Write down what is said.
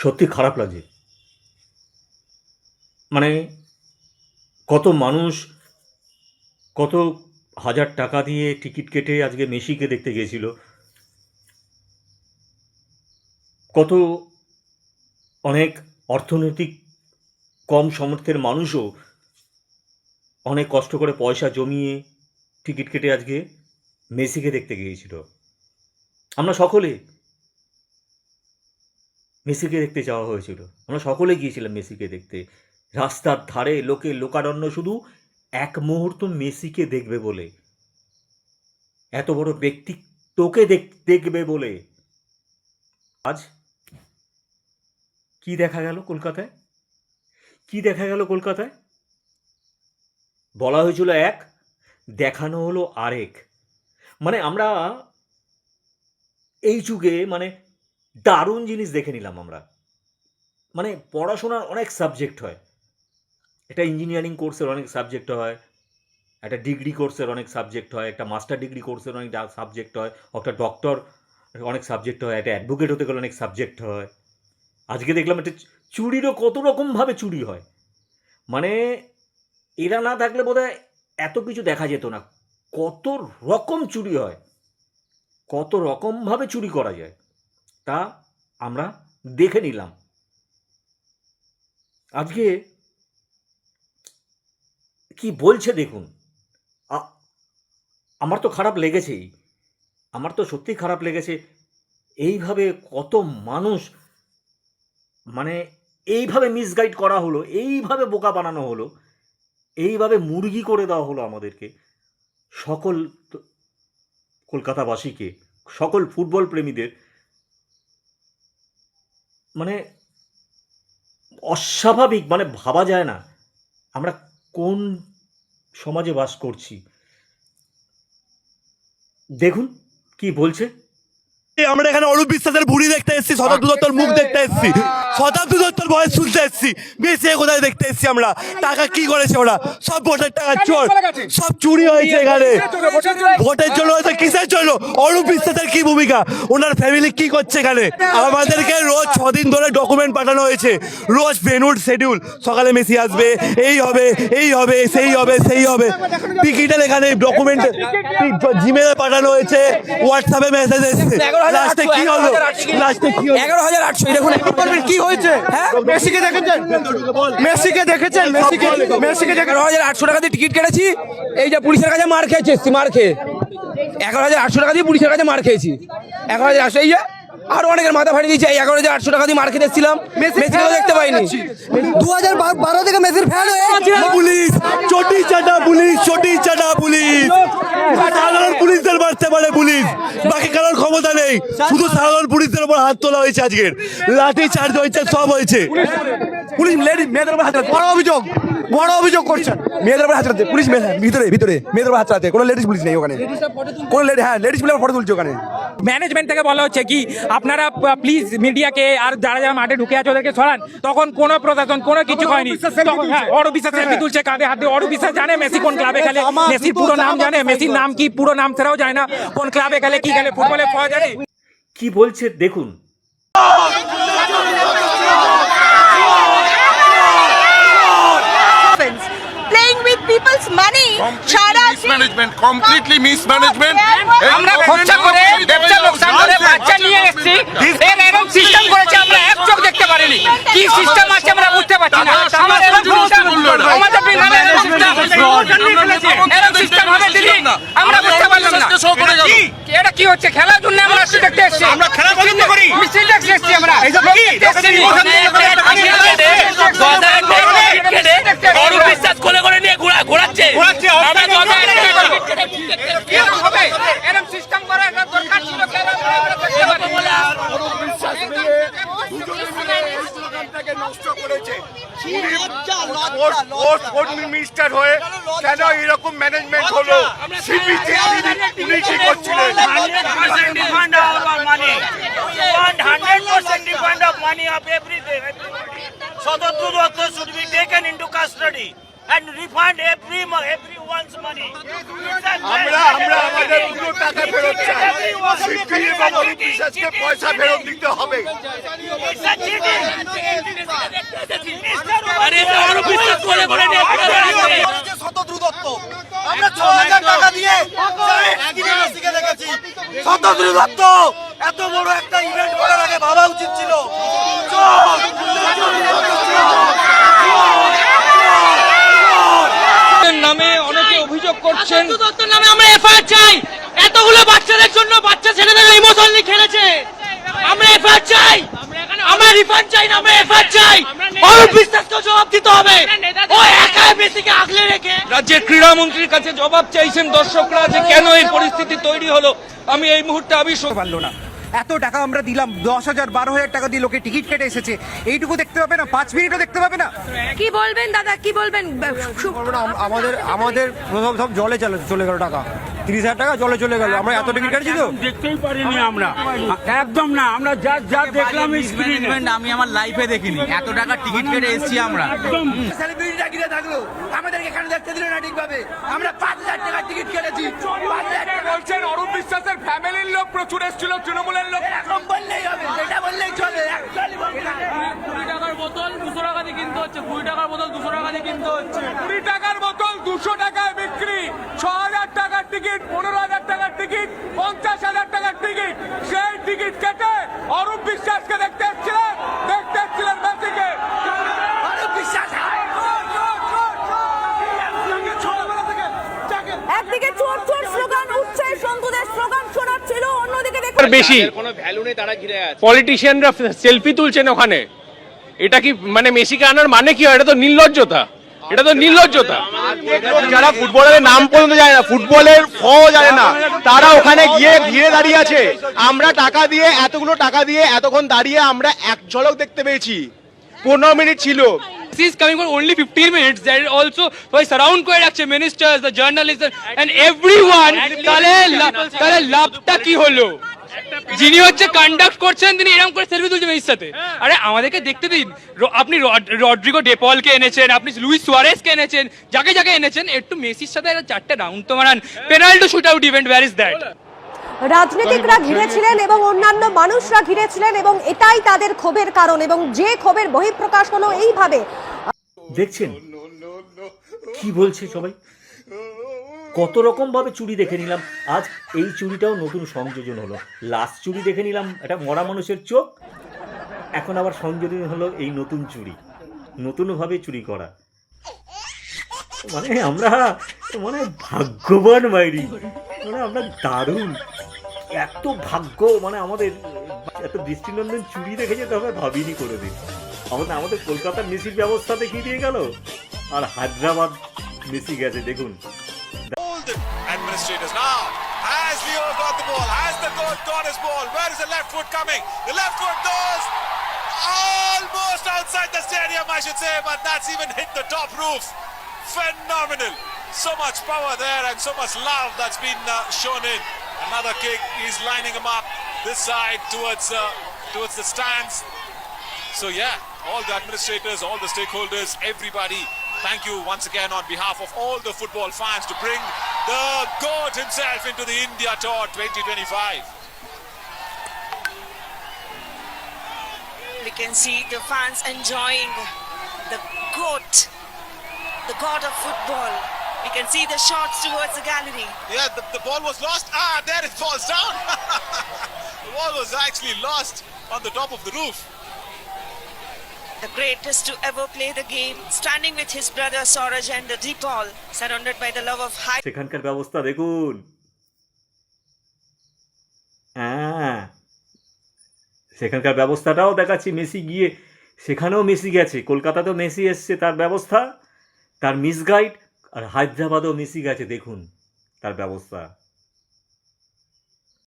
সত্যি খারাপ লাগছে। মানে কত মানুষ কত হাজার টাকা দিয়ে টিকিট কেটে আজকে মেসিকে দেখতে গিয়েছিল। কত অনেক অর্থনৈতিক কম সামর্থ্যের মানুষও অনেক কষ্ট করে পয়সা জমিয়ে টিকিট কেটে আজকে মেসিকে দেখতে গিয়েছিল। আমরা সকলে মেসিকে দেখতে যাওয়া হয়েছিল, আমরা সকলে গিয়েছিলাম মেসিকে দেখতে। রাস্তার ধারে লোকে লোকারণ্য শুধু এক মুহূর্ত মেসিকে দেখবে বলে, এত বড় ব্যক্তিত্বকে দেখবে বলে। আজ কি দেখা গেল কলকাতায়? কি দেখা গেল কলকাতায়? বলা হয়েছিল এক, দেখানো হলো আরেক। মানে আমরা এই যুগে দারুণ জিনিস দেখে নিলাম আমরা। পড়াশোনার অনেক সাবজেক্ট হয়, একটা ইঞ্জিনিয়ারিং কোর্সের অনেক সাবজেক্ট হয়, একটা ডিগ্রি কোর্সের অনেক সাবজেক্ট হয়, একটা মাস্টার ডিগ্রি কোর্সের অনেক সাবজেক্ট হয়, একটা ডক্টর অনেক সাবজেক্ট হয়, একটা অ্যাডভোকেট হতে গেলে অনেক সাবজেক্ট হয়। আজকে দেখলাম একটা চুরিরও কত রকমভাবে চুরি হয়। এরা না থাকলে বোধহয় এত কিছু দেখা যেত না। কত রকম চুরি হয়, কত রকমভাবে চুরি করা যায়, তা আমরা দেখে নিলাম। আজকে কি বলছে দেখুন। আমার তো খারাপ লেগেছেই, আমার তো সত্যি খারাপ লেগেছে। এইভাবে কত মানুষ এইভাবে মিসগাইড করা হলো, এইভাবে বোকা বানানো হলো, এইভাবে মুরগি করে দেওয়া হলো আমাদেরকে, সকল কলকাতাবাসীকে, সকল ফুটবল প্রেমীদের। অস্বাভাবিক, ভাবা যায় না আমরা কোন সমাজে বাস করছি। দেখুন কি বলছে। আমরা এখানে অরূপ বিশ্বাসের ভুড়ি দেখতে এসেছি, শতাব্দী দত্তর মুখ দেখতে এসেছি, শতাব্দী দত্তর ভয়েস শুনতে এসেছি, মেসি কোথায় দেখতে এসেছি আমরা। টাকা কি করেছে ওরা? সব ভোটের টাকা চোর, সব চুরি হয়েছে এখানে। ভোটের জন্য হয়েছে, কিসের জন্য? অরূপ বিশ্বাসের কি ভূমিকা, ওনার ফ্যামিলি কি করছে এখানে? আমাদেরকে রোজ 6 দিন ধরে ডকুমেন্ট পাঠানো হয়েছে, রোজ ভেনুর শিডিউল, সকালে মেসি আসবে, এই হবে, এই হবে, সেই হবে, সেই হবে। টিকিটের এখানে ডকুমেন্ট জিমেলে পাঠানো হয়েছে, হোয়াটসঅ্যাপে মেসেজ এসেছে। লাস্টে কি হলো? লাস্টে কি হলো? 11,800। দেখুন কি হয়েছে। হ্যাঁ, মেসিকে দেখেছেন? মেসিকে দেখেছেন? মেসিকে 11,800 টাকা দিয়ে টিকিট কেটেছি, এই যে পুলিশের কাছে মার খেয়েছি, মার খেয়ে 11,800 টাকা দিয়ে পুলিশের কাছে মার খেয়েছি। 11,800, এই যে আরো অনেকের মাথা ফাটিয়ে দিয়েছে। এই 11,800 টাকা দিয়ে মার খেতে এসেছিলাম, মেসিকেও দেখতে পাইনি। 2012 থেকে মেসির ফ্যান হয়ে পুলিশ চটি চাটা, পুলিশ চটি চাটা, পুলিশ সাধারণ পুলিশদের মারতে পারে পুলিশ, বাকি কারোর ক্ষমতা নেই। শুধু সাধারণ পুলিশদের উপর হাত তোলা হয়েছে, আজকের লাঠি চার্জ হয়েছে, সব হয়েছে। পুলিশ মেয়েদের উপর হাত রাখতে, বড় অভিযোগ করছেন। মেয়েদের উপর হাত রাখতে পুলিশ, ভিতরে মেয়েদের উপর হাত রাখতে, কোনো লেডিস পুলিশ নেই ওখানে, কোনো লেডিস পুলিশ ফটো তুলছে ওখানে। ম্যানেজমেন্ট থেকে বলা হচ্ছে কি আপনারা প্লিজ মিডিয়াকে আর যারা যারা মাঠে ঢুকে আছে ওদেরকে সরান। তখন কোনো প্রশাসন কোনো কিছু হয়নি। অরূপ বিশ্বাস সেলফি তুলছে, কাঁধে হাত দিয়ে। অরূপ বিশ্বাস জানে মেসি কোন ক্লাবে খেলে, মেসির পুরো নাম জানে, মেসির নাম কি, পুরো নাম সেটাও জানে না, কোন ক্লাবে খেলে, কি খেলে, ফুটবলে পাওয়া জানে। কি বলছে দেখুন। Playing with people's money. Completely mismanagement. আমরা খরচা করে ব্যবসা লোকসান করে বাচ্চা নিয়ে এসেছি, এর এরকম সিস্টেম করেছে আমরা এক চোখ দেখতে পারিনি। কি সিস্টেম আছে আমরা বুঝতে পারছি না। আমাদের এরকম সিস্টেম হবে দিদি, আমরা বুঝতে পারলাম না। এটা কি হচ্ছে? খেলার জন্য আমরা আসছি, দেখতে এসেছি, আমরা খেলা পছন্দ করি, মিছিল দেখতে এসেছি আমরা। অরূপ বিশ্বাস করে করে নিয়ে ঘোরাচ্ছে। এরকম সিস্টেম করা দরকার ছিল। মিনিস্টার হয়ে কেন এরকম ম্যানেজমেন্ট হলো? Sadhatu Dutta should be taken into custody. and refund everyone's money. আমরা আমাদের পুরো টাকা ফেরত চাই সিপিএম এবং অরূপ বিশ্বাসকে পয়সা ফেরত দিতে হবে আরে অরূপ বিশ্বাস করে নিয়ে ঘুরে বেড়াচ্ছে। শতদ্রু দত্ত আমরা ৬,০০০ টাকা দিয়ে মেসিকে দেখেছি। শতদ্রু দত্ত এত বড় একটা ইভেন্ট করার আগে ভাবা উচিত ছিল। নামে অনেকে অভিযোগ করছেন দত্তর নামে আমরা এফআইআর চাই। এতগুলো বাচ্চাদের জন্য বাচ্চা ছেলেদের ইমোশনালি খেলেছে। আমরা এফআইআর চাই, আমরা রিফান্ড চাই না, আমরা এফআইআর চাই। অরূপ বিশ্বাসকে জবাব দিতে হবে। ও একা মেসিকে আগলে রেখে রাজ্যের ক্রীড়ামন্ত্রীর কাছে জবাব চাইছেন দর্শকরা যে কেন এই পরিস্থিতি তৈরি হলো। আমি এই মুহূর্তে আবিষ্কার পারলো না। এত টাকা আমরা দিলাম, 10,000 12,000 টাকা দিয়ে লোকে টিকিট কেটে এসেছে, এইটুকু দেখতে পাবে না? 5 মিনিটও দেখতে পাবে না? কি বলবেন দাদা, কি বলবেন? আমাদের সব জলে চলে গেল টাকা, 30,000 টাকা জলে চলে গেল। আমরা এত টিকিট কাটছি তো দেখতেই পারিনি আমরা, একদম না। আমরা যা দেখলাম স্ক্রিনে, আমি আমার লাইফে দেখিনি এত টাকা টিকিট কেটে এসেছি আমরা। সেলিব্রিটিটা কিনে থাকলো আমাদেরকে এখানে দেখতে দিল না ঠিকভাবে। আমরা 5,000 টাকা টিকিট কেটেছি। বলছেন অরূপ বিশ্বাসের ফ্যামিলির লোক প্রচুর এসেছিল, তৃণমূলের লোক। এরকম বললেই হবে, যেটা বললেই চলে। অ্যাকচুয়ালি বলতে হবে। 20 টাকার বোতল 200 টাকা দিয়ে কিনতে হচ্ছে। 20 টাকার বোতল 200 টাকা দিয়ে কিনতে হচ্ছে। 20 টাকার বোতল 200 টাকায় বিক্রি। 6,000 টাকার টিকিট, 15,000 টাকার টিকিট, 50,000 টাকার টিকিট। সেই টিকিট কেটে অরূপ বিশ্বাসকে দেখতে এসেছিলেন মেসিকে। অরূপ বিশ্বাস একদিকে চোর চোর স্লোগান উঠছে, সন্তুদের স্লোগান শোনাচ্ছিল, অন্যদিকে দেখুন বেশি পলিটিশিয়ানরা সেলফি তুলছেন ওখানে। এটা কি মানে মেসিকে আনার মানে কি হয়? এটা তো নির্লজ্জতা, এটা তো নির্লজ্জতা। যারা ফুটবলের নাম পর্যন্ত জানে না, ফুটবলের ফ জানে না, তারা ওখানে গিয়ে ঘিরে দাঁড়িয়ে আছে। আমরা টাকা দিয়ে এতগুলো টাকা দিয়ে এতক্ষণ দাঁড়িয়ে আমরা এক ঝলক দেখতে পেয়েছি। 15 মিনিট ছিল। He is coming for only 15 minutes. There also was surround করে রাখছে ministers, the journalists and everyone. তাহলে লাভটা কি হলো? যিনি হচ্ছে কন্ডাক্ট করছেন তিনি এরকম করে সেলফি তুলছেন মেসির সাথে। আরে আমাদেরকে দেখতে দিন। আপনি রড্রিগো ডেপলকে এনেছেন, আপনি লুইস সুয়ারেজকে এনেছেন, যাকে এনেছেন, একটু মেসির সাথে একটা 4টে রাউন্ড তো মারান। Penalty shoot out event, where is that? রাজনীতিকরা ঘিরেছিলেন এবং অন্যান্য মানুষরা ঘিরেছিলেন এবং এটাই তাদের ক্ষোভের কারণ, এবং যে ক্ষোভের বহিঃপ্রকাশ হলো এইভাবে। দেখছেন কি বলছে সবাই, কত রকম ভাবে চুরি দেখে নিলাম। আজ এই চুরিটাও নতুন সংযোজন হলো। লাস্ট চুরি দেখে নিলাম একটা মরা মানুষের চোখ, এখন আবার সংযোজন হলো এই নতুন চুরি, নতুনভাবে চুরি করা। মানে আমরা ভাগ্যবান মাইরি, আমরা দারুণ, এত ভাগ্য, আমাদের এত দৃষ্টিনন্দন চুরি দেখে যেতে হবে ভাবিনি করে দিন। আমাদের কলকাতার মেসির ব্যবস্থা দেখিয়ে দিয়ে গেল, আর হায়দ্রাবাদ মেসি গেছে দেখুন। Administrators now. Has Leo got the ball? Has the court got his ball? Where is the left foot coming? The left foot goes almost outside the stadium, I should say, but that's even hit the top roof. Phenomenal. So much power there and so much love that's been shown in. Another kick. He's lining him up this side towards the stands. So yeah, all the administrators, all the stakeholders, everybody, thank you once again on behalf of all the football fans to bring the GOAT himself into the India Tour 2025. we can see the fans enjoying the GOAT, the God of football. We can see the shots towards the gallery. Yeah, the ball was lost. There it falls down. The ball was actually lost on the top of the roof. The greatest to ever play the game, standing with his brother Suraj and Deepal, surrounded by the love of high. সেখানকার ব্যবস্থা দেখুন। হ্যাঁ, সেখানকার ব্যবস্থাটাও দেখাচ্ছি। Messi গিয়ে সেখানেও Messi গেছে, কলকাতাতেও মেসি এসছে, তার ব্যবস্থা, তার মিসগাইড, আর হায়দ্রাবাদেও মেসি গেছে দেখুন তার ব্যবস্থা।